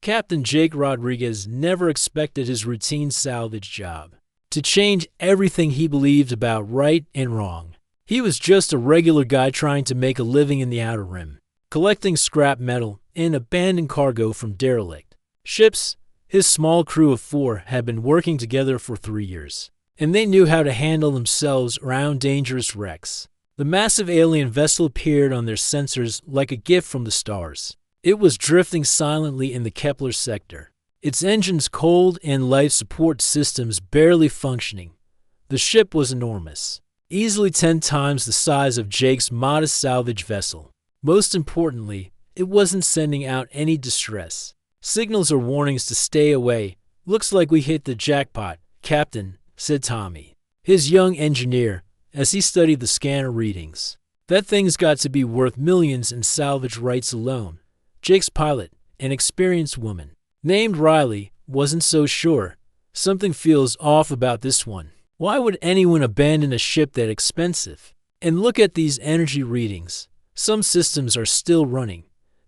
Captain Jake Rodriguez never expected his routine salvage job to change everything he believed about right and wrong. He was just a regular guy trying to make a living in the Outer Rim, collecting scrap metal and abandoned cargo from derelict ships. His small crew of 4 had been working together for 3 years, and they knew how to handle themselves around dangerous wrecks. The massive alien vessel appeared on their sensors like a gift from the stars. It was drifting silently in the Kepler sector, its engines cold and life support systems barely functioning. The ship was enormous, easily 10 times the size of Jake's modest salvage vessel. Most importantly, it wasn't sending out any distress signals or warnings to stay away. "Looks like we hit the jackpot, Captain," said Tommy, his young engineer, as he studied the scanner readings. "That thing's got to be worth millions in salvage rights alone." Jake's pilot, an experienced woman named Riley, wasn't so sure. "Something feels off about this one. Why would anyone abandon a ship that expensive? And look at these energy readings. Some systems are still running."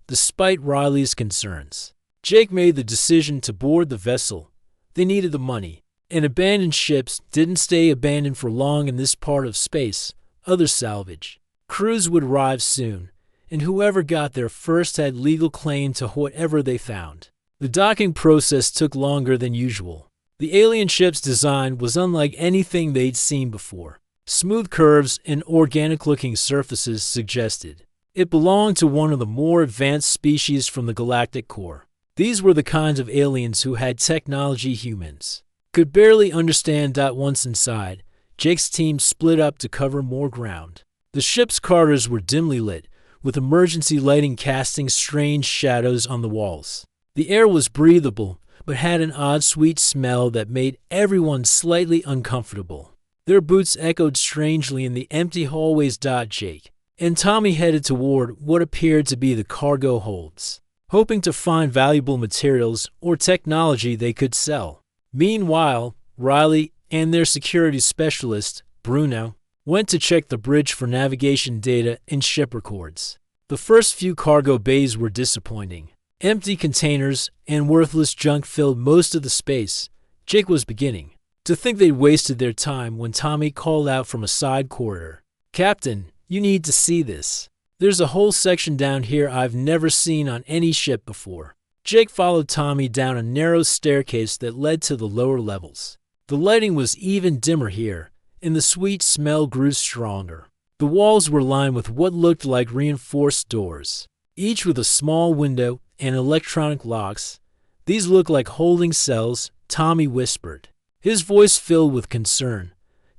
Despite Riley's concerns, Jake made the decision to board the vessel. They needed the money, and abandoned ships didn't stay abandoned for long in this part of space. Other salvage crews would arrive soon, and whoever got there first had legal claim to whatever they found. The docking process took longer than usual. The alien ship's design was unlike anything they'd seen before. Smooth curves and organic-looking surfaces suggested it belonged to one of the more advanced species from the galactic core. These were the kinds of aliens who had technology humans could barely understand. Once inside, Jake's team split up to cover more ground. The ship's corridors were dimly lit, with emergency lighting casting strange shadows on the walls. The air was breathable, but had an odd sweet smell that made everyone slightly uncomfortable. Their boots echoed strangely in the empty hallways. Jake and Tommy headed toward what appeared to be the cargo holds, hoping to find valuable materials or technology they could sell. Meanwhile, Riley and their security specialist, Bruno, went to check the bridge for navigation data and ship records. The first few cargo bays were disappointing. Empty containers and worthless junk filled most of the space. Jake was beginning to think they'd wasted their time when Tommy called out from a side corridor, "Captain, you need to see this. There's a whole section down here I've never seen on any ship before." Jake followed Tommy down a narrow staircase that led to the lower levels. The lighting was even dimmer here, and the sweet smell grew stronger. The walls were lined with what looked like reinforced doors, each with a small window and electronic locks. "These look like holding cells," Tommy whispered, his voice filled with concern.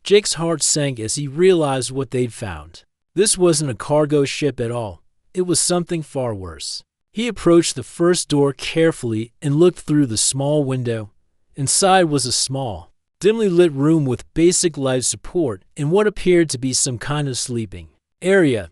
Jake's heart sank as he realized what they'd found. This wasn't a cargo ship at all. It was something far worse. He approached the first door carefully and looked through the small window. Inside was a small, dimly lit room with basic life support and what appeared to be some kind of sleeping area.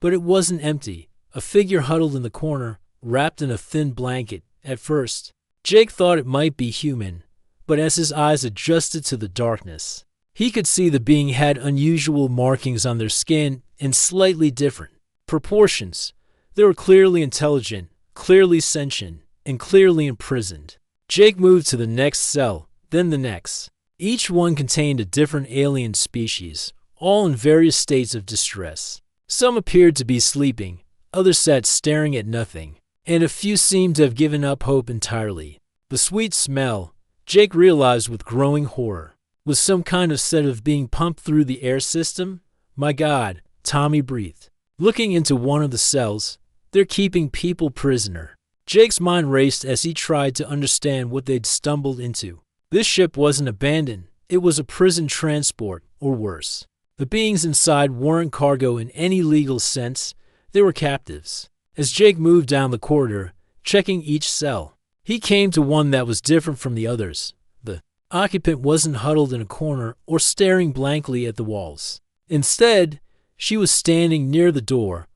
But it wasn't empty. A figure huddled in the corner, wrapped in a thin blanket. At first, Jake thought it might be human, but as his eyes adjusted to the darkness, he could see the being had unusual markings on their skin and slightly different proportions. They were clearly intelligent, clearly sentient, and clearly imprisoned. Jake moved to the next cell, then the next. Each one contained a different alien species, all in various states of distress. Some appeared to be sleeping, others sat staring at nothing, and a few seemed to have given up hope entirely. The sweet smell, Jake realized with growing horror, was some kind of sedative being pumped through the air system. "My God," Tommy breathed, looking into one of the cells. "They're keeping people prisoner." Jake's mind raced as he tried to understand what they'd stumbled into. This ship wasn't abandoned. It was a prison transport, or worse. The beings inside weren't cargo in any legal sense. They were captives. As Jake moved down the corridor, checking each cell, he came to one that was different from the others. The occupant wasn't huddled in a corner or staring blankly at the walls. Instead, she was standing near the door,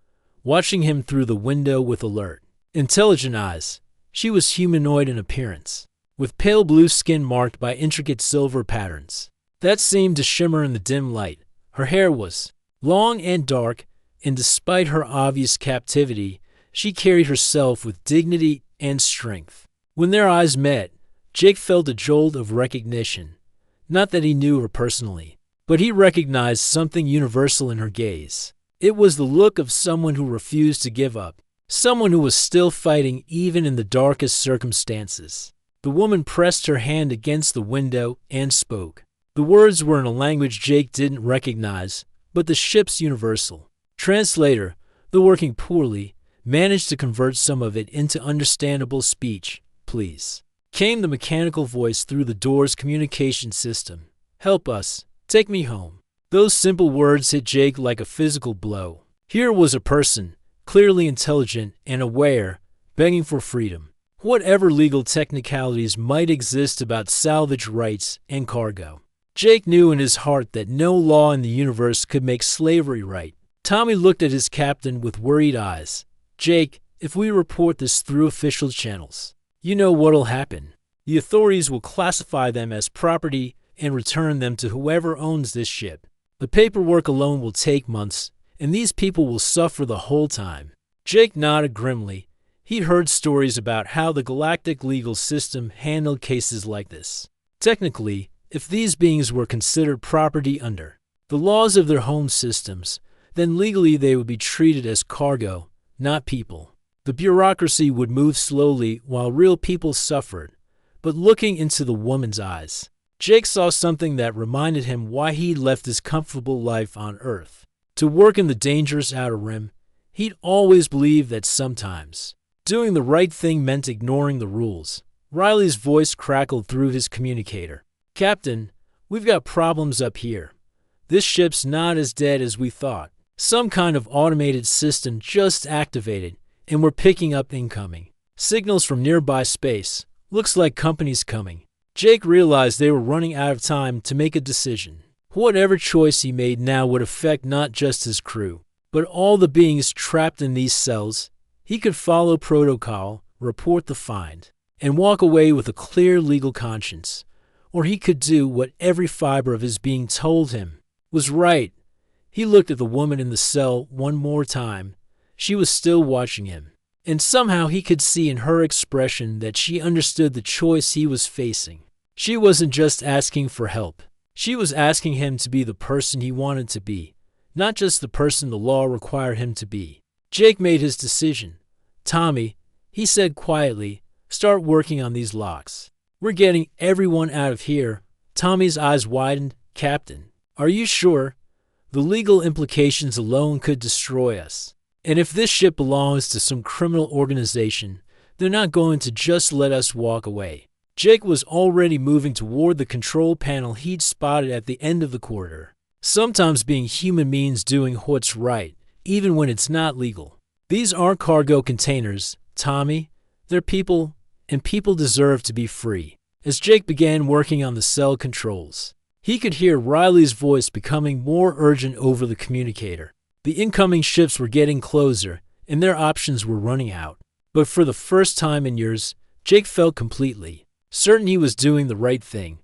watching him through the window with alert, intelligent eyes. She was humanoid in appearance, with pale blue skin marked by intricate silver patterns that seemed to shimmer in the dim light. Her hair was long and dark, and despite her obvious captivity, she carried herself with dignity and strength. When their eyes met, Jake felt a jolt of recognition. Not that he knew her personally, but he recognized something universal in her gaze. It was the look of someone who refused to give up, someone who was still fighting even in the darkest circumstances. The woman pressed her hand against the window and spoke. The words were in a language Jake didn't recognize, but the ship's universal. Translator, though working poorly, managed to convert some of it into understandable speech. Please, came the mechanical voice through the door's communication system. Help us. Take me home. Those simple words hit Jake like a physical blow. Here was a person, clearly intelligent and aware, begging for freedom. Whatever legal technicalities might exist about salvage rights and cargo, Jake knew in his heart that no law in the universe could make slavery right. Tommy looked at his captain with worried eyes. Jake, if we report this through official channels, you know what'll happen. The authorities will classify them as property and return them to whoever owns this ship. The paperwork alone will take months, and these people will suffer the whole time. Jake nodded grimly. He'd heard stories about how the galactic legal system handled cases like this. Technically, if these beings were considered property under the laws of their home systems, then legally they would be treated as cargo, not people. The bureaucracy would move slowly while real people suffered. But looking into the woman's eyes, Jake saw something that reminded him why he'd left his comfortable life on Earth. To work in the dangerous Outer Rim, he'd always believed that sometimes doing the right thing meant ignoring the rules. Riley's voice crackled through his communicator. Captain, we've got problems up here. This ship's not as dead as we thought. Some kind of automated system just activated, and we're picking up incoming signals from nearby space. Looks like company's coming. Jake realized they were running out of time to make a decision. Whatever choice he made now would affect not just his crew, but all the beings trapped in these cells. He could follow protocol, report the find, and walk away with a clear legal conscience. Or he could do what every fiber of his being told him was right. He looked at the woman in the cell one more time. She was still watching him, and somehow he could see in her expression that she understood the choice he was facing. She wasn't just asking for help. She was asking him to be the person he wanted to be, not just the person the law required him to be. Jake made his decision. Tommy, he said quietly, start working on these locks. We're getting everyone out of here. Tommy's eyes widened. Captain, are you sure? The legal implications alone could destroy us. And if this ship belongs to some criminal organization, they're not going to just let us walk away. Jake was already moving toward the control panel he'd spotted at the end of the corridor. Sometimes being human means doing what's right, even when it's not legal. These aren't cargo containers, Tommy. They're people, and people deserve to be free. As Jake began working on the cell controls, he could hear Riley's voice becoming more urgent over the communicator. The incoming ships were getting closer, and their options were running out. But for the first time in years, Jake felt completely certain he was doing the right thing.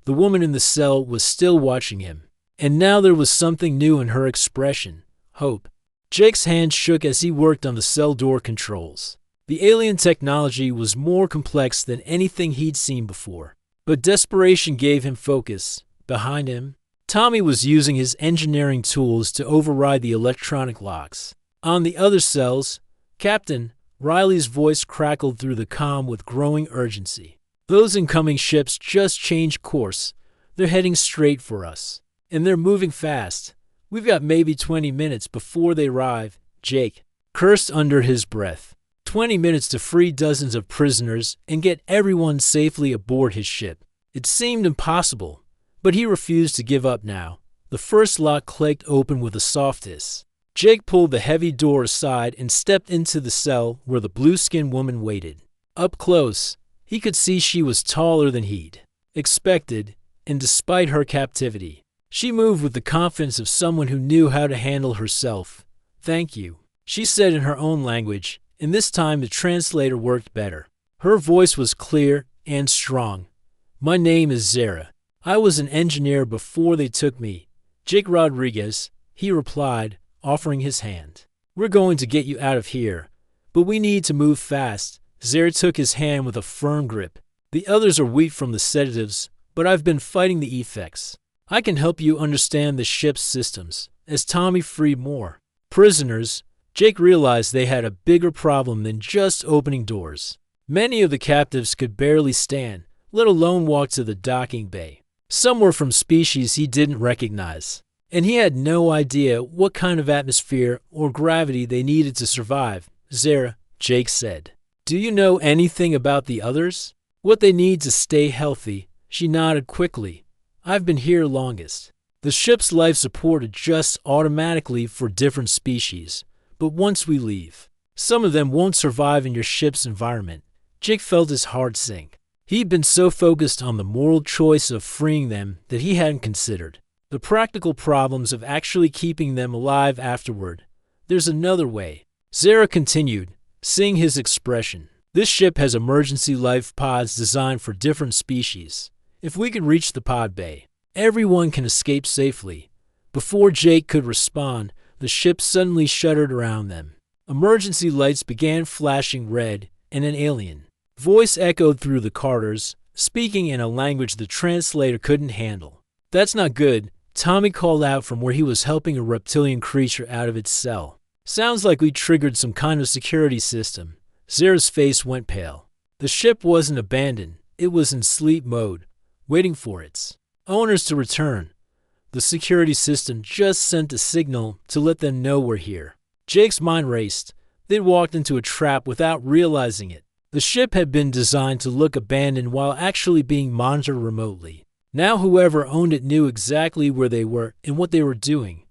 The woman in the cell was still watching him, and now there was something new in her expression, hope. Jake's hand shook as he worked on the cell door controls. The alien technology was more complex than anything he'd seen before, but desperation gave him focus. Behind him, Tommy was using his engineering tools to override the electronic locks. On the other cells, Captain, Riley's voice crackled through the comm with growing urgency. Those incoming ships just changed course. They're heading straight for us, and they're moving fast. We've got maybe 20 minutes before they arrive. Jake cursed under his breath. 20 minutes to free dozens of prisoners and get everyone safely aboard his ship. It seemed impossible, but he refused to give up now. The first lock clicked open with a soft hiss. Jake pulled the heavy door aside and stepped into the cell where the blue-skinned woman waited. Up close, he could see she was taller than he'd expected, and despite her captivity, she moved with the confidence of someone who knew how to handle herself. Thank you, she said in her own language, and this time the translator worked better. Her voice was clear and strong. My name is Zara. I was an engineer before they took me. Jake Rodriguez, he replied, offering his hand. We're going to get you out of here, but we need to move fast. Zara took his hand with a firm grip. "The others are weak from the sedatives, but I've been fighting the effects. I can help you understand the ship's systems." As Tommy freed more prisoners, Jake realized they had a bigger problem than just opening doors. Many of the captives could barely stand, let alone walk to the docking bay. Some were from species he didn't recognize, and he had no idea what kind of atmosphere or gravity they needed to survive. "Zara," Jake said, "do you know anything about the others? What they need to stay healthy?" She nodded quickly. "I've been here longest. The ship's life support adjusts automatically for different species, but once we leave, some of them won't survive in your ship's environment." Jake felt his heart sink. He'd been so focused on the moral choice of freeing them that he hadn't considered the practical problems of actually keeping them alive afterward. "There's another way," Zara continued, seeing his expression. "This ship has emergency life pods designed for different species. If we could reach the pod bay, everyone can escape safely." Before Jake could respond, the ship suddenly shuddered around them. Emergency lights began flashing red, and an alien voice echoed through the corridors, speaking in a language the translator couldn't handle. "That's not good," Tommy called out from where he was helping a reptilian creature out of its cell. "Sounds like we triggered some kind of security system." Zara's face went pale. The ship wasn't abandoned. It was in sleep mode, waiting for its owners to return. The security system just sent a signal to let them know we're here. Jake's mind raced. They'd walked into a trap without realizing it. The ship had been designed to look abandoned while actually being monitored remotely. Now whoever owned it knew exactly where they were and what they were doing.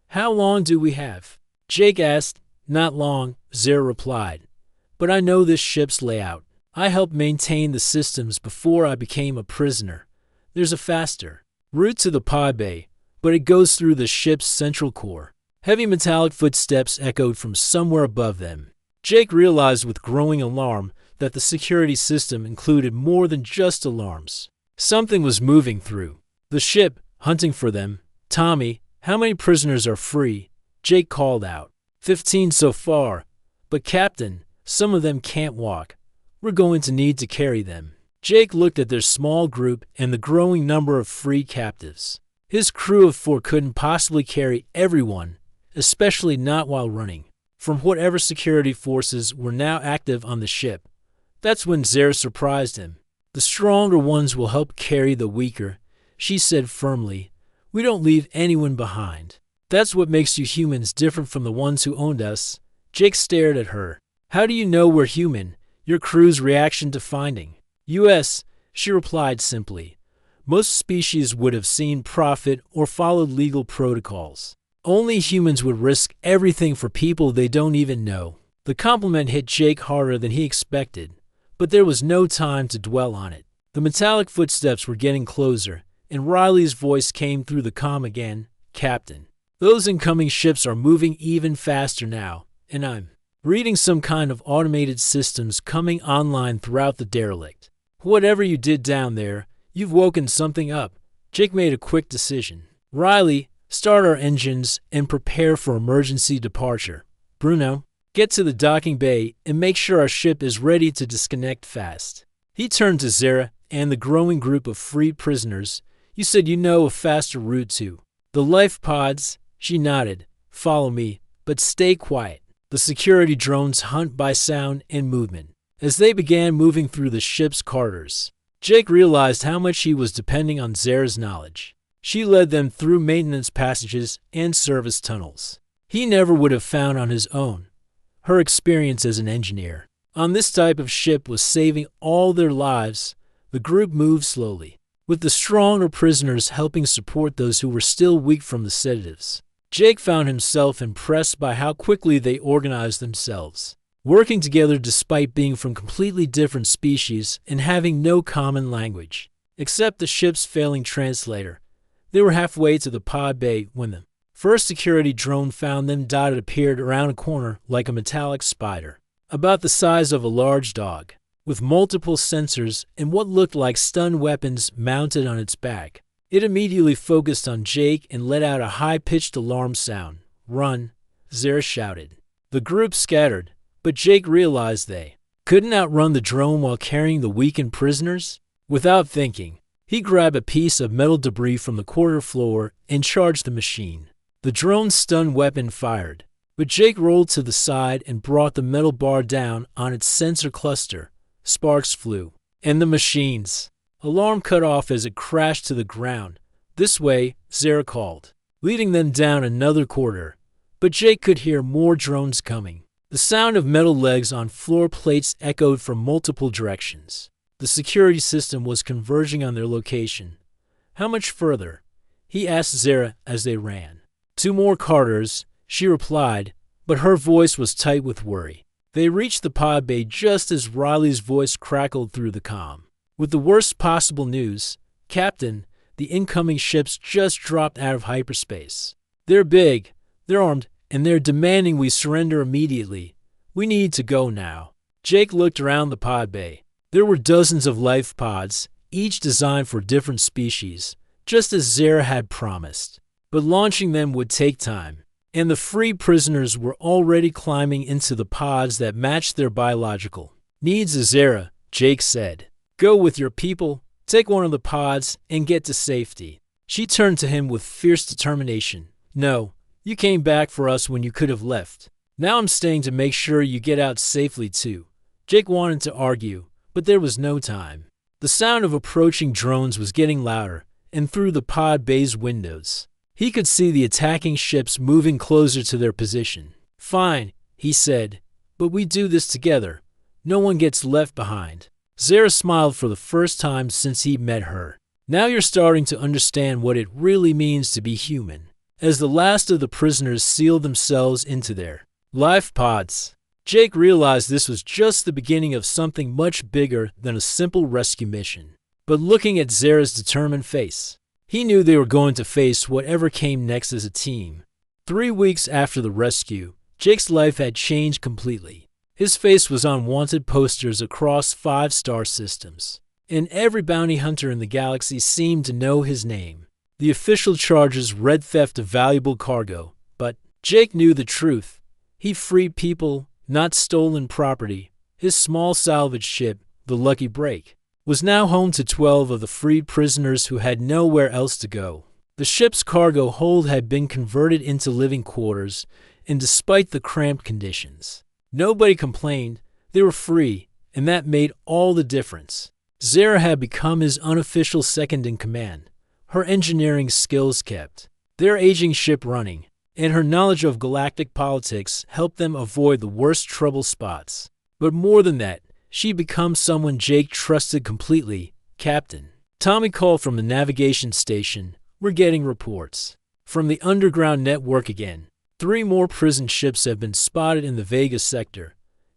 "How long do we have?" Jake asked. "Not long," Zara replied. "But I know this ship's layout. I helped maintain the systems before I became a prisoner. There's a faster route to the pod bay, but it goes through the ship's central core." Heavy metallic footsteps echoed from somewhere above them. Jake realized with growing alarm that the security system included more than just alarms. Something was moving through the ship, hunting for them. "Tommy, how many prisoners are free?" Jake called out. 15 so far. But Captain, some of them can't walk. We're going to need to carry them." Jake looked at their small group and the growing number of free captives. His crew of 4 couldn't possibly carry everyone, especially not while running from whatever security forces were now active on the ship. That's when Zara surprised him. "The stronger ones will help carry the weaker," she said firmly. "We don't leave anyone behind. That's what makes you humans different from the ones who owned us." Jake stared at her. "How do you know we're human?" "Your crew's reaction to finding us," she replied simply. "Most species would have seen profit or followed legal protocols. Only humans would risk everything for people they don't even know." The compliment hit Jake harder than he expected, but there was no time to dwell on it. The metallic footsteps were getting closer, and Riley's voice came through the comm again. "Captain, those incoming ships are moving even faster now, and I'm reading some kind of automated systems coming online throughout the derelict. Whatever you did down there, you've woken something up." Jake made a quick decision. "Riley, start our engines and prepare for emergency departure. Bruno, get to the docking bay and make sure our ship is ready to disconnect fast." He turned to Zara and the growing group of freed prisoners. "You said you know a faster route to the life pods." She nodded. "Follow me, but stay quiet." The security drones hunt by sound and movement. As they began moving through the ship's corridors, Jake realized how much he was depending on Zara's knowledge. She led them through maintenance passages and service tunnels he never would have found on his own. Her experience as an engineer on this type of ship was saving all their lives. The group moved slowly, with the stronger prisoners helping support those who were still weak from the sedatives. Jake found himself impressed by how quickly they organized themselves, working together despite being from completely different species and having no common language, except the ship's failing translator. They were halfway to the pod bay when the first security drone found them. It appeared around a corner like a metallic spider, about the size of a large dog, with multiple sensors and what looked like stun weapons mounted on its back. It immediately focused on Jake and let out a high-pitched alarm sound. "Run," Zara shouted. The group scattered, but Jake realized they could couldn't outrun the drone while carrying the weakened prisoners? Without thinking, he grabbed a piece of metal debris from the quarter floor and charged the machine. The drone's stun weapon fired, but Jake rolled to the side and brought the metal bar down on its sensor cluster. Sparks flew, and the machine's alarm cut off as it crashed to the ground. "This way," Zara called, leading them down another corridor. But Jake could hear more drones coming. The sound of metal legs on floor plates echoed from multiple directions. The security system was converging on their location. "How much further?" he asked Zara as they ran. "2 more corridors," she replied, but her voice was tight with worry. They reached the pod bay just as Riley's voice crackled through the comm. "With the worst possible news, Captain, the incoming ships just dropped out of hyperspace. They're big, they're armed, and they're demanding we surrender immediately. We need to go now." Jake looked around the pod bay. There were dozens of life pods, each designed for different species, just as Zara had promised. But launching them would take time, and the free prisoners were already climbing into the pods that matched their biological needs. "Zara," Jake said, "go with your people, take one of the pods, and get to safety." She turned to him with fierce determination. "No, you came back for us when you could have left. Now I'm staying to make sure you get out safely too." Jake wanted to argue, but there was no time. The sound of approaching drones was getting louder, and through the pod bay's windows, he could see the attacking ships moving closer to their position. "Fine," he said, "but we do this together. No one gets left behind." Zara smiled for the first time since he met her. "Now you're starting to understand what it really means to be human." As the last of the prisoners sealed themselves into their life pods, Jake realized this was just the beginning of something much bigger than a simple rescue mission. But looking at Zara's determined face, he knew they were going to face whatever came next as a team. 3 weeks after the rescue, Jake's life had changed completely. His face was on wanted posters across 5 star systems, and every bounty hunter in the galaxy seemed to know his name. The official charges read theft of valuable cargo, but Jake knew the truth. He freed people, not stolen property. His small salvage ship, the Lucky Break, was now home to 12 of the freed prisoners who had nowhere else to go. The ship's cargo hold had been converted into living quarters, and despite the cramped conditions, nobody complained. They were free, and that made all the difference. Zara had become his unofficial second-in-command. Her engineering skills kept their aging ship running, and her knowledge of galactic politics helped them avoid the worst trouble spots. But more than that, she'd become someone Jake trusted completely. "Captain." Tommy called from the navigation station. "We're getting reports from the underground network again. 3 more prison ships have been spotted in the Vega sector."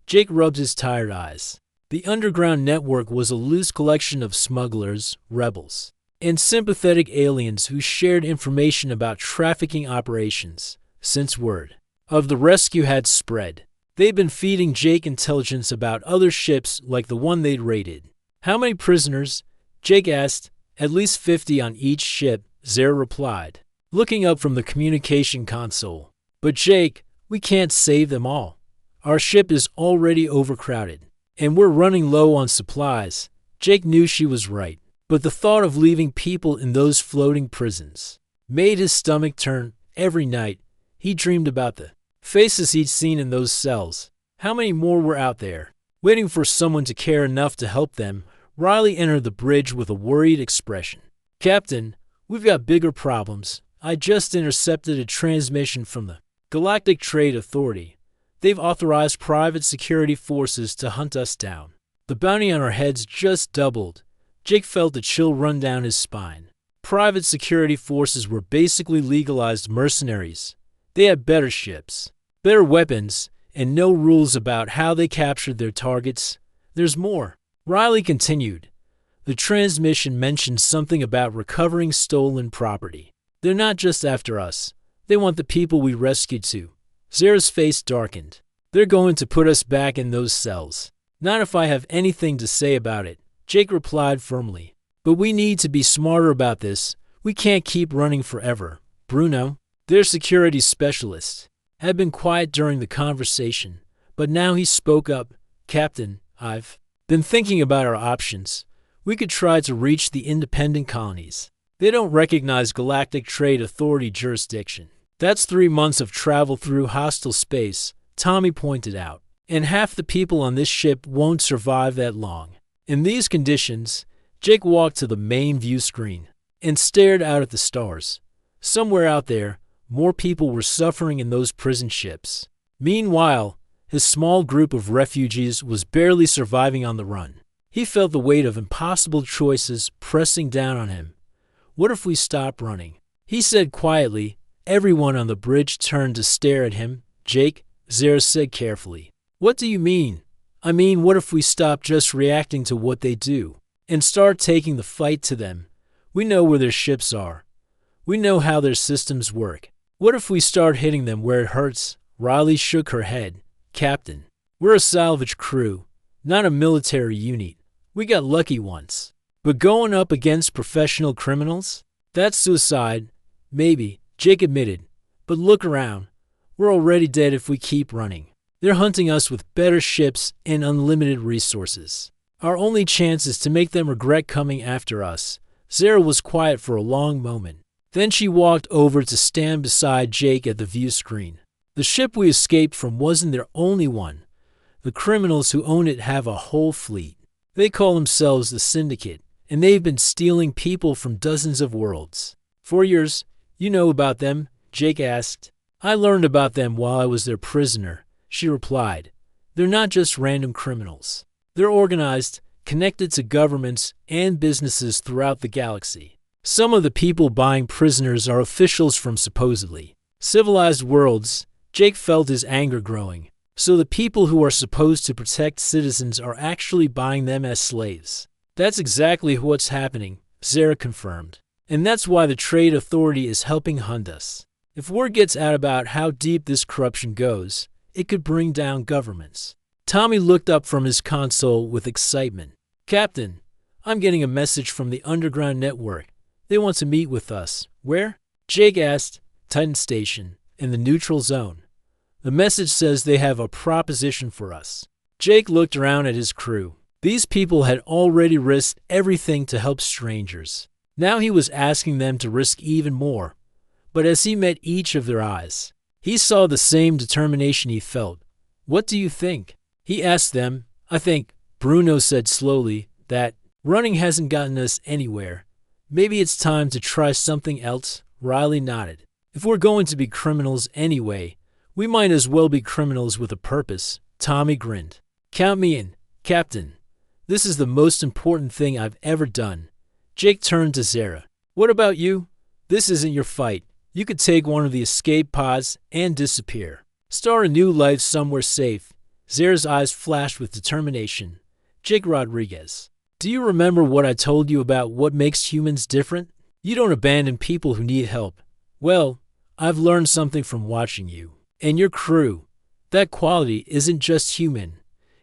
Jake rubbed his tired eyes. The underground network was a loose collection of smugglers, rebels, and sympathetic aliens who shared information about trafficking operations. Since word of the rescue had spread, they'd been feeding Jake intelligence about other ships like the one they'd raided. "How many prisoners?" Jake asked. "At least 50 on each ship," Zara replied, looking up from the communication console. "But Jake, we can't save them all. Our ship is already overcrowded, and we're running low on supplies." Jake knew she was right, but the thought of leaving people in those floating prisons made his stomach turn. Every night, he dreamed about the faces he'd seen in those cells. How many more were out there, waiting for someone to care enough to help them? Riley entered the bridge with a worried expression. "Captain, we've got bigger problems. I just intercepted a transmission from the Galactic Trade Authority. They've authorized private security forces to hunt us down. The bounty on our heads just doubled." Jake felt a chill run down his spine. Private security forces were basically legalized mercenaries. They had better ships, better weapons, and no rules about how they captured their targets. "There's more," Riley continued. "The transmission mentioned something about recovering stolen property. They're not just after us. They want the people we rescued too." Zara's face darkened. "They're going to put us back in those cells. Not if I have anything to say about it," Jake replied firmly. "But we need to be smarter about this. We can't keep running forever." Bruno, their security specialist, had been quiet during the conversation, but now he spoke up. "Captain, I've been thinking about our options. We could try to reach the independent colonies. They don't recognize Galactic Trade Authority jurisdiction. That's 3 months of travel through hostile space, Tommy pointed out. And half the people on this ship won't survive that long. In these conditions, Jake walked to the main view screen and stared out at the stars. Somewhere out there, more people were suffering in those prison ships. Meanwhile, his small group of refugees was barely surviving on the run. He felt the weight of impossible choices pressing down on him. What if we stop running? He said quietly. Everyone on the bridge turned to stare at him. Jake, Zara said carefully. What do you mean? I mean, what if we stop just reacting to what they do and start taking the fight to them? We know where their ships are. We know how their systems work. What if we start hitting them where it hurts? Riley shook her head. Captain, we're a salvage crew, not a military unit. We got lucky once. But going up against professional criminals? That's suicide. Maybe, Jake admitted. But look around. We're already dead if we keep running. They're hunting us with better ships and unlimited resources. Our only chance is to make them regret coming after us. Zara was quiet for a long moment. Then she walked over to stand beside Jake at the view screen. The ship we escaped from wasn't their only one. The criminals who own it have a whole fleet. They call themselves the Syndicate, and they've been stealing people from dozens of worlds. For years, you know about them? Jake asked. I learned about them while I was their prisoner, she replied. They're not just random criminals. They're organized, connected to governments and businesses throughout the galaxy. Some of the people buying prisoners are officials from supposedly civilized worlds. Jake felt his anger growing. So the people who are supposed to protect citizens are actually buying them as slaves. That's exactly what's happening, Zara confirmed. And that's why the Trade Authority is helping hunt us. If word gets out about how deep this corruption goes, it could bring down governments. Tommy looked up from his console with excitement. Captain, I'm getting a message from the Underground Network. They want to meet with us. Where? Jake asked. Titan Station, in the neutral zone. The message says they have a proposition for us. Jake looked around at his crew. These people had already risked everything to help strangers. Now he was asking them to risk even more. But as he met each of their eyes, he saw the same determination he felt. What do you think? He asked them. I think, Bruno said slowly, that running hasn't gotten us anywhere. Maybe it's time to try something else. Riley nodded. If we're going to be criminals anyway, we might as well be criminals with a purpose. Tommy grinned. Count me in, Captain. This is the most important thing I've ever done. Jake turned to Zara. What about you? This isn't your fight. You could take one of the escape pods and disappear. Start a new life somewhere safe. Zara's eyes flashed with determination. Jake Rodriguez. Do you remember what I told you about what makes humans different? You don't abandon people who need help. Well, I've learned something from watching you. And your crew. That quality isn't just human.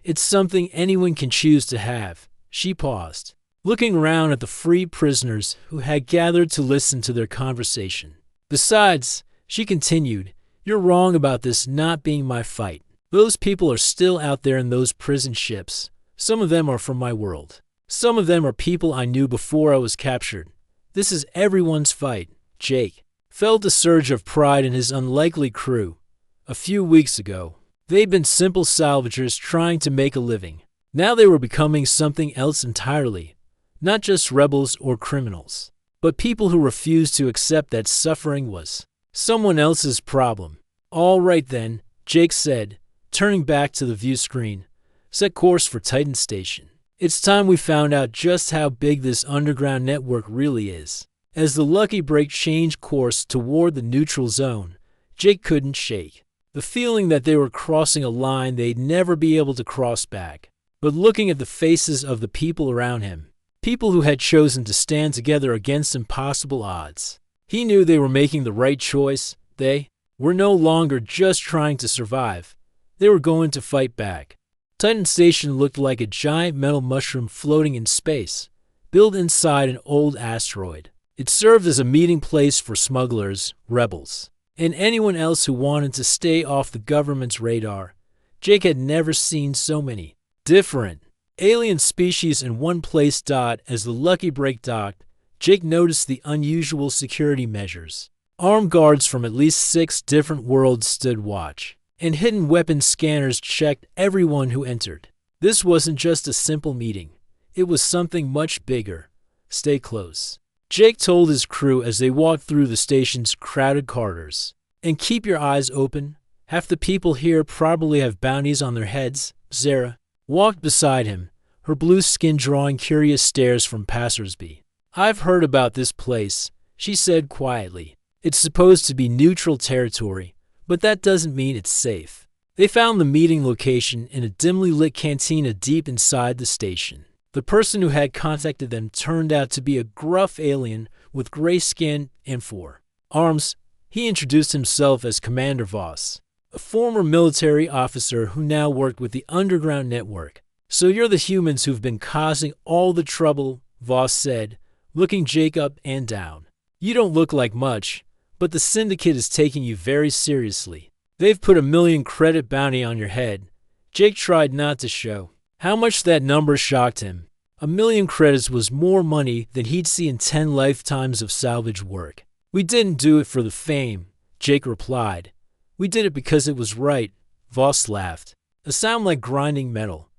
It's something anyone can choose to have. She paused, looking around at the free prisoners who had gathered to listen to their conversation. Besides, she continued, you're wrong about this not being my fight. Those people are still out there in those prison ships. Some of them are from my world. Some of them are people I knew before I was captured. This is everyone's fight. Jake felt a surge of pride in his unlikely crew. A few weeks ago, they'd been simple salvagers trying to make a living. Now they were becoming something else entirely. Not just rebels or criminals, but people who refused to accept that suffering was someone else's problem. All right then, Jake said, turning back to the view screen. Set course for Titan Station. It's time we found out just how big this underground network really is. As the Lucky Break changed course toward the neutral zone, Jake couldn't shake the feeling that they were crossing a line they'd never be able to cross back. But looking at the faces of the people around him, people who had chosen to stand together against impossible odds, he knew they were making the right choice. They were no longer just trying to survive. They were going to fight back. Titan Station looked like a giant metal mushroom floating in space, built inside an old asteroid. It served as a meeting place for smugglers, rebels, and anyone else who wanted to stay off the government's radar. Jake had never seen so many different alien species in one place. As the Lucky Break docked, Jake noticed the unusual security measures. Armed guards from at least 6 different worlds stood watch, and hidden weapon scanners checked everyone who entered. This wasn't just a simple meeting. It was something much bigger. Stay close, Jake told his crew as they walked through the station's crowded corridors. And keep your eyes open. Half the people here probably have bounties on their heads. Zara walked beside him, her blue skin drawing curious stares from passersby. I've heard about this place, she said quietly. It's supposed to be neutral territory, but that doesn't mean it's safe. They found the meeting location in a dimly lit cantina deep inside the station. The person who had contacted them turned out to be a gruff alien with gray skin and 4 arms. He introduced himself as Commander Voss, a former military officer who now worked with the underground network. So you're the humans who've been causing all the trouble, Voss said, looking Jake up and down. You don't look like much, but the Syndicate is taking you very seriously. They've put a 1,000,000 credit bounty on your head. Jake tried not to show how much that number shocked him. 1,000,000 credits was more money than he'd see in 10 lifetimes of salvage work. We didn't do it for the fame, Jake replied. We did it because it was right, Voss laughed. A sound like grinding metal.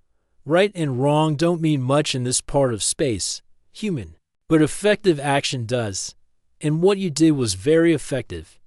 Right and wrong don't mean much in this part of space, human. But effective action does. And what you did was very effective.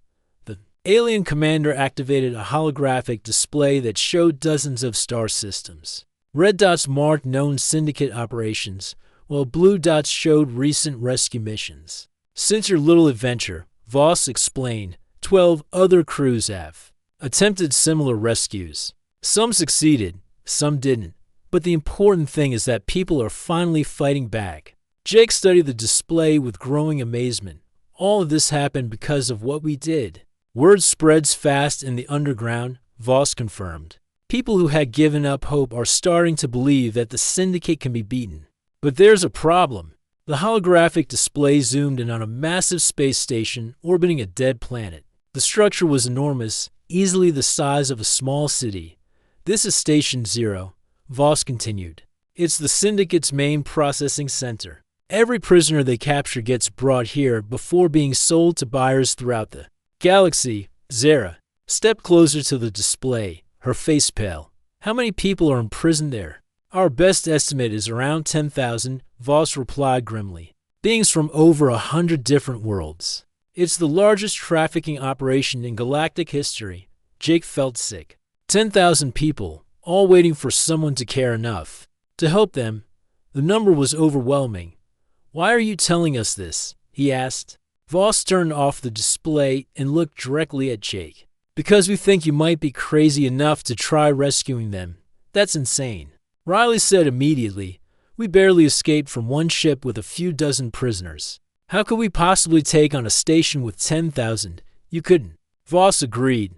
The alien commander activated a holographic display that showed dozens of star systems. Red dots marked known Syndicate operations, while blue dots showed recent rescue missions. Since your little adventure, Voss explained, 12 other crews have attempted similar rescues. Some succeeded, some didn't. But the important thing is that people are finally fighting back. Jake studied the display with growing amazement. All of this happened because of what we did. Word spreads fast in the underground, Voss confirmed. People who had given up hope are starting to believe that the Syndicate can be beaten. But there's a problem. The holographic display zoomed in on a massive space station orbiting a dead planet. The structure was enormous, easily the size of a small city. This is Station 0, Voss continued. It's the Syndicate's main processing center. Every prisoner they capture gets brought here before being sold to buyers throughout the galaxy. Zara stepped closer to the display, her face pale. How many people are imprisoned there? Our best estimate is around 10,000, Voss replied grimly. Beings from over 100 different worlds. It's the largest trafficking operation in galactic history. Jake felt sick. 10,000 people, all waiting for someone to care enough to help them. The number was overwhelming. Why are you telling us this? He asked. Voss turned off the display and looked directly at Jake. Because we think you might be crazy enough to try rescuing them. That's insane. Riley said immediately. We barely escaped from one ship with a few dozen prisoners. How could we possibly take on a station with 10,000? You couldn't. Voss agreed.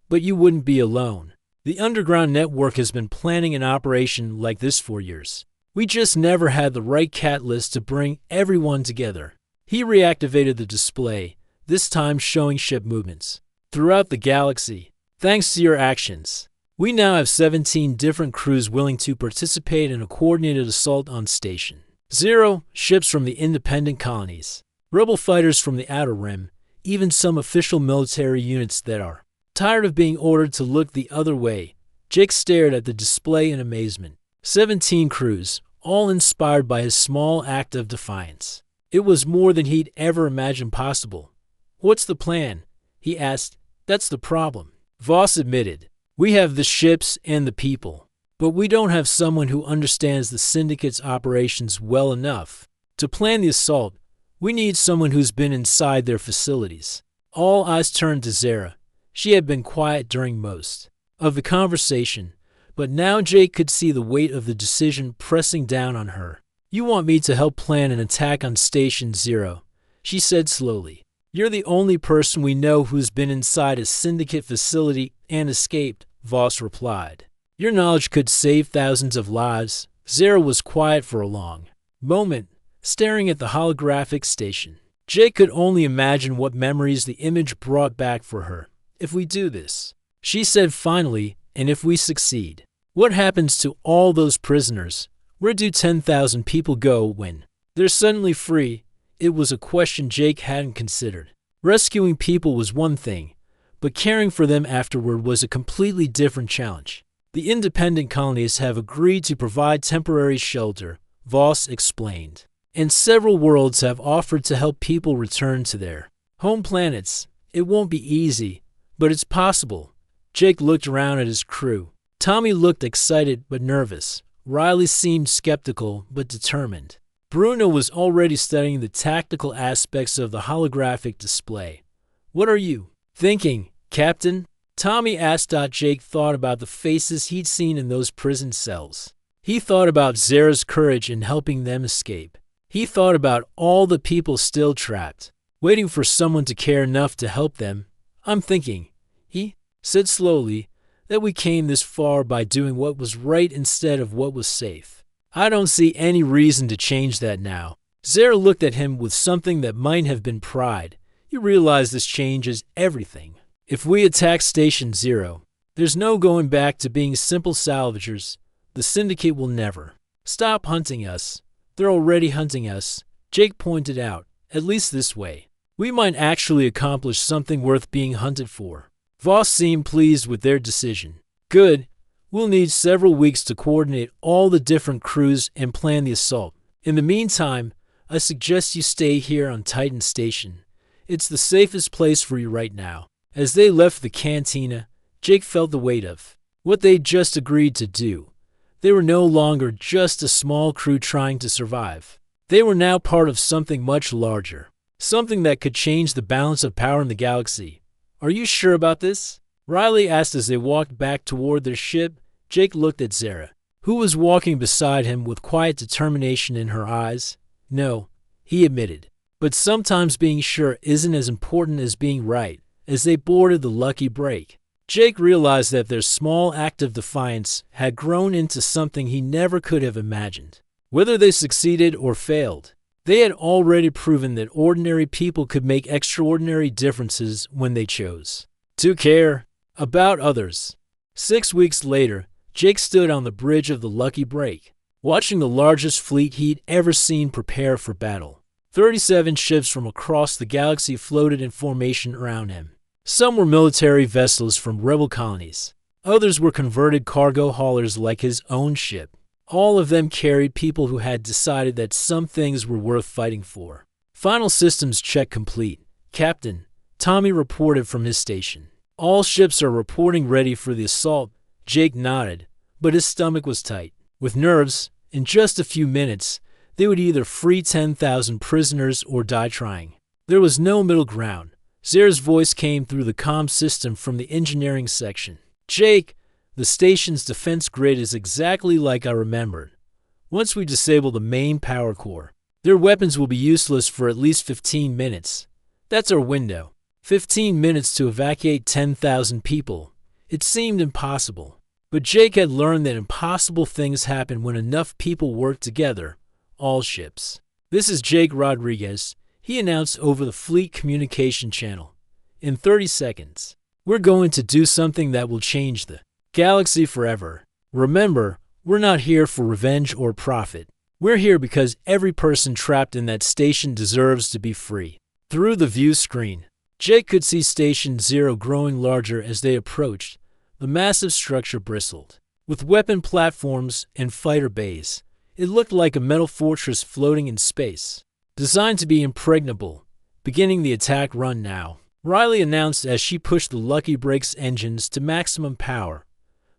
But you wouldn't be alone. The underground network has been planning an operation like this for years. We just never had the right catalyst to bring everyone together. He reactivated the display, this time showing ship movements throughout the galaxy. Thanks to your actions, we now have 17 different crews willing to participate in a coordinated assault on Station 0, ships from the independent colonies, rebel fighters from the Outer Rim, even some official military units that are tired of being ordered to look the other way. Jake stared at the display in amazement. 17 crews, all inspired by his small act of defiance. It was more than he'd ever imagined possible. What's the plan? He asked. That's the problem. Voss admitted. We have the ships and the people, but we don't have someone who understands the Syndicate's operations well enough. To plan the assault, we need someone who's been inside their facilities. All eyes turned to Zara. She had been quiet during most of the conversation, but now Jake could see the weight of the decision pressing down on her. You want me to help plan an attack on Station 0, she said slowly. You're the only person we know who's been inside a Syndicate facility and escaped, Voss replied. Your knowledge could save thousands of lives. Zara was quiet for a long moment, staring at the holographic station. Jake could only imagine what memories the image brought back for her. If we do this, she said finally, and if we succeed, what happens to all those prisoners? Where do 10,000 people go when they're suddenly free? It was a question Jake hadn't considered. Rescuing people was one thing, but caring for them afterward was a completely different challenge. The independent colonists have agreed to provide temporary shelter, Voss explained, and several worlds have offered to help people return to their home planets. It won't be easy, but it's possible. Jake looked around at his crew. Tommy looked excited but nervous. Riley seemed skeptical but determined. Bruno was already studying the tactical aspects of the holographic display. "What are you thinking, Captain?" Tommy asked. Jake thought about the faces he'd seen in those prison cells. He thought about Zara's courage in helping them escape. He thought about all the people still trapped, waiting for someone to care enough to help them. "I'm thinking," he said slowly, "that we came this far by doing what was right instead of what was safe. I don't see any reason to change that now." Zara looked at him with something that might have been pride. "You realize this changes everything. If we attack Station Zero, there's no going back to being simple salvagers. The Syndicate will never stop hunting us. They're already hunting us," Jake pointed out. "At least this way, we might actually accomplish something worth being hunted for." Voss seemed pleased with their decision. "Good. We'll need several weeks to coordinate all the different crews and plan the assault. In the meantime, I suggest you stay here on Titan Station. It's the safest place for you right now." As they left the cantina, Jake felt the weight of what they'd just agreed to do. They were no longer just a small crew trying to survive. They were now part of something much larger, something that could change the balance of power in the galaxy. "Are you sure about this?" Riley asked as they walked back toward their ship. Jake looked at Zara, who was walking beside him with quiet determination in her eyes. "No," he admitted, "but sometimes being sure isn't as important as being right." As they boarded the lucky break, Jake realized that their small act of defiance had grown into something he never could have imagined. Whether they succeeded or failed, they had already proven that ordinary people could make extraordinary differences when they chose to care about others. 6 weeks later, Jake stood on the bridge of the lucky break, watching the largest fleet he'd ever seen prepare for battle. 37 ships from across the galaxy floated in formation around him. Some were military vessels from rebel colonies. Others were converted cargo haulers like his own ship. All of them carried people who had decided that some things were worth fighting for. "Final systems check complete, Captain," Tommy reported from his station. "All ships are reporting ready for the assault." Jake nodded, but his stomach was tight. With nerves, in just a few minutes, they would either free 10,000 prisoners or die trying. There was no middle ground. Zara's voice came through the comm system from the engineering section. "Jake, the station's defense grid is exactly like I remembered. Once we disable the main power core, their weapons will be useless for at least 15 minutes. That's our window. 15 minutes to evacuate 10,000 people. It seemed impossible. But Jake had learned that impossible things happen when enough people work together. All ships. "This is Jake Rodriguez," he announced over the fleet communication channel. "In 30 seconds, we're going to do something that will change the galaxy forever. Remember, we're not here for revenge or profit. We're here because every person trapped in that station deserves to be free." Through the view screen, Jake could see Station Zero growing larger as they approached. The massive structure bristled with weapon platforms and fighter bays. It looked like a metal fortress floating in space, designed to be impregnable. "Beginning the attack run now," Riley announced as she pushed the Lucky Break's engines to maximum power.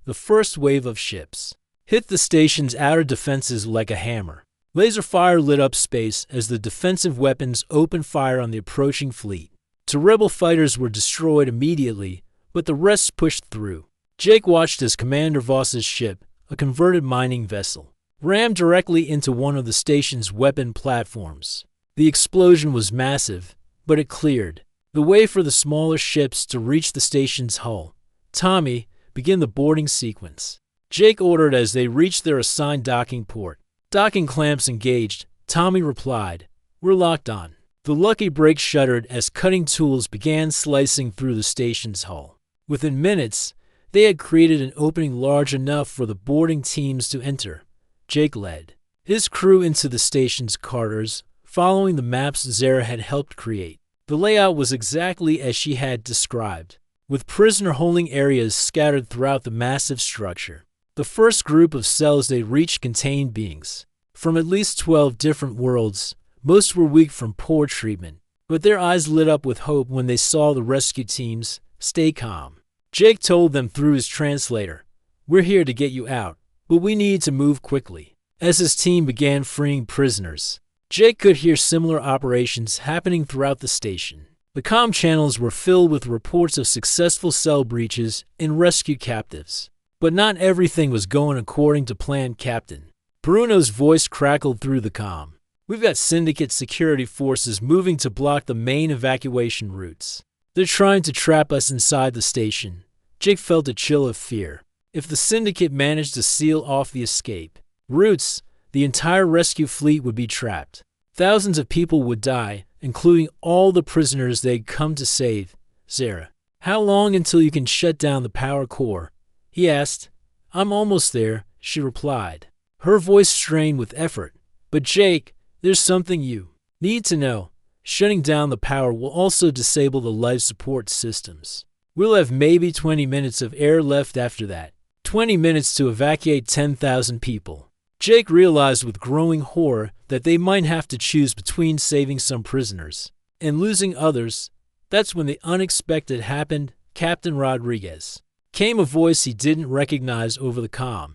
The first wave of ships hit the station's outer defenses like a hammer. Laser fire lit up space as the defensive weapons opened fire on the approaching fleet. Two rebel fighters were destroyed immediately, but the rest pushed through. Jake watched as Commander Voss's ship, a converted mining vessel, rammed directly into one of the station's weapon platforms. The explosion was massive, but it cleared the way for the smaller ships to reach the station's hull. "Tommy, begin the boarding sequence," Jake ordered as they reached their assigned docking port. "Docking clamps engaged," Tommy replied. "We're locked on." The Lucky Break shuddered as cutting tools began slicing through the station's hull. Within minutes, they had created an opening large enough for the boarding teams to enter. Jake led his crew into the station's corridors, following the maps Zara had helped create. The layout was exactly as she had described, with prisoner-holding areas scattered throughout the massive structure. The first group of cells they reached contained beings from at least 12 different worlds. Most were weak from poor treatment, but their eyes lit up with hope when they saw the rescue teams. Stay calm, Jake told them through his translator. We're here to get you out, but we need to move quickly. As his team began freeing prisoners, Jake could hear similar operations happening throughout the station. The comm channels were filled with reports of successful cell breaches and rescued captives. But not everything was going according to plan. Captain Bruno's voice crackled through the comm. We've got Syndicate security forces moving to block the main evacuation routes. They're trying to trap us inside the station. Jake felt a chill of fear. If the Syndicate managed to seal off the escape routes, the entire rescue fleet would be trapped. Thousands of people would die, including all the prisoners they'd come to save. Zara, how long until you can shut down the power core? He asked. I'm almost there, she replied, her voice strained with effort. But Jake, there's something you need to know. Shutting down the power will also disable the life support systems. We'll have maybe 20 minutes of air left after that. 20 minutes to evacuate 10,000 people. Jake realized with growing horror that they might have to choose between saving some prisoners and losing others. That's when the unexpected happened. Captain Rodriguez. Came a voice he didn't recognize over the comm.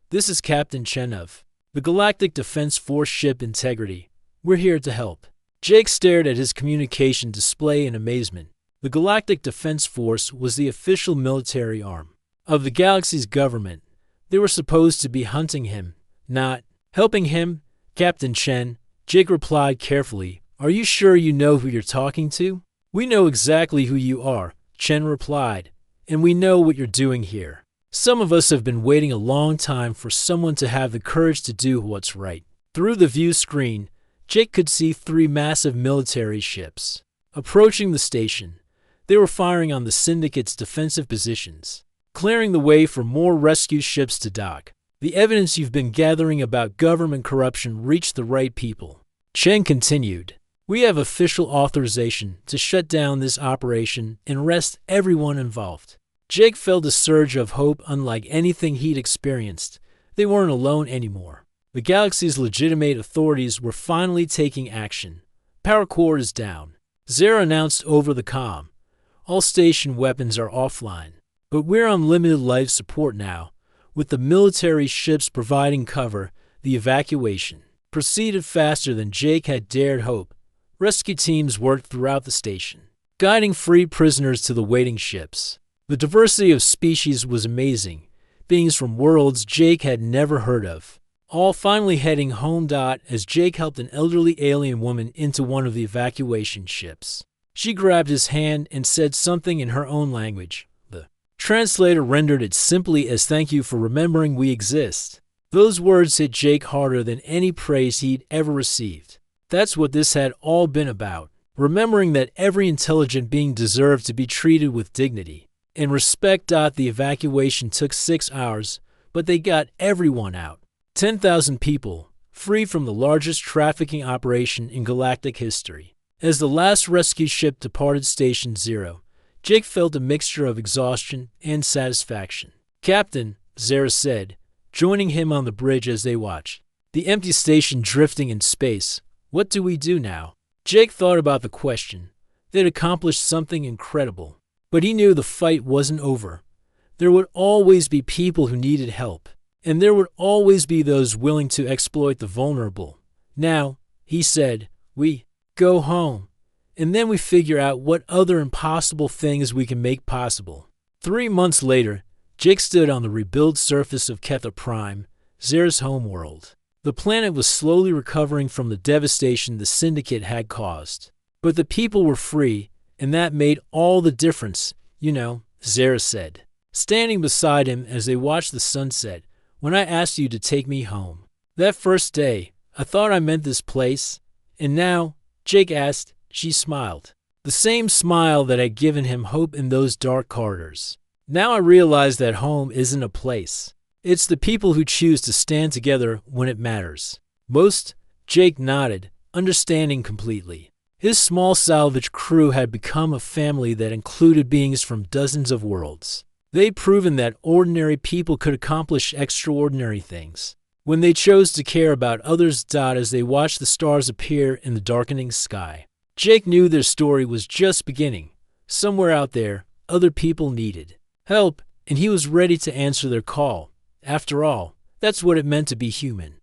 This is Captain Chen of the Galactic Defense Force ship Integrity. We're here to help. Jake stared at his communication display in amazement. The Galactic Defense Force was the official military arm of the galaxy's government. They were supposed to be hunting him, not helping him. Captain Chen, Jake replied carefully. Are you sure you know who you're talking to? We know exactly who you are, Chen replied, and we know what you're doing here. Some of us have been waiting a long time for someone to have the courage to do what's right. Through the view screen, Jake could see 3 massive military ships approaching the station. They were firing on the Syndicate's defensive positions, clearing the way for more rescue ships to dock. The evidence you've been gathering about government corruption reached the right people. Chen continued. We have official authorization to shut down this operation and arrest everyone involved. Jake felt a surge of hope unlike anything he'd experienced. They weren't alone anymore. The galaxy's legitimate authorities were finally taking action. Power core is down, Zara announced over the comm. All station weapons are offline, but we're on limited life support now. With the military ships providing cover, the evacuation proceeded faster than Jake had dared hope. Rescue teams worked throughout the station, guiding free prisoners to the waiting ships. The diversity of species was amazing. Beings from worlds Jake had never heard of, all finally heading home. As Jake helped an elderly alien woman into one of the evacuation ships, she grabbed his hand and said something in her own language. The translator rendered it simply as thank you for remembering we exist. Those words hit Jake harder than any praise he'd ever received. That's what this had all been about, remembering that every intelligent being deserved to be treated with dignity and respect. The evacuation took 6 hours, but they got everyone out. 10,000 people, free from the largest trafficking operation in galactic history. As the last rescue ship departed Station Zero, Jake felt a mixture of exhaustion and satisfaction. Captain, Zara said, joining him on the bridge as they watched the empty station drifting in space. What do we do now? Jake thought about the question. They'd accomplished something incredible. But he knew the fight wasn't over. There would always be people who needed help, and there would always be those willing to exploit the vulnerable. Now, he said, we go home, and then we figure out what other impossible things we can make possible. 3 months later, Jake stood on the rebuilt surface of Ketha Prime, Zara's homeworld. The planet was slowly recovering from the devastation the Syndicate had caused. But the people were free, and that made all the difference, Zara said, standing beside him as they watched the sunset. When I asked you to take me home that first day, I thought I meant this place. And now, Jake asked. She smiled. The same smile that had given him hope in those dark corridors. Now I realize that home isn't a place. It's the people who choose to stand together when it matters. Most, Jake nodded, understanding completely. His small salvage crew had become a family that included beings from dozens of worlds. They'd proven that ordinary people could accomplish extraordinary things when they chose to care about others. As they watched the stars appear in the darkening sky, Jake knew their story was just beginning. Somewhere out there, other people needed help, and he was ready to answer their call. After all, that's what it meant to be human.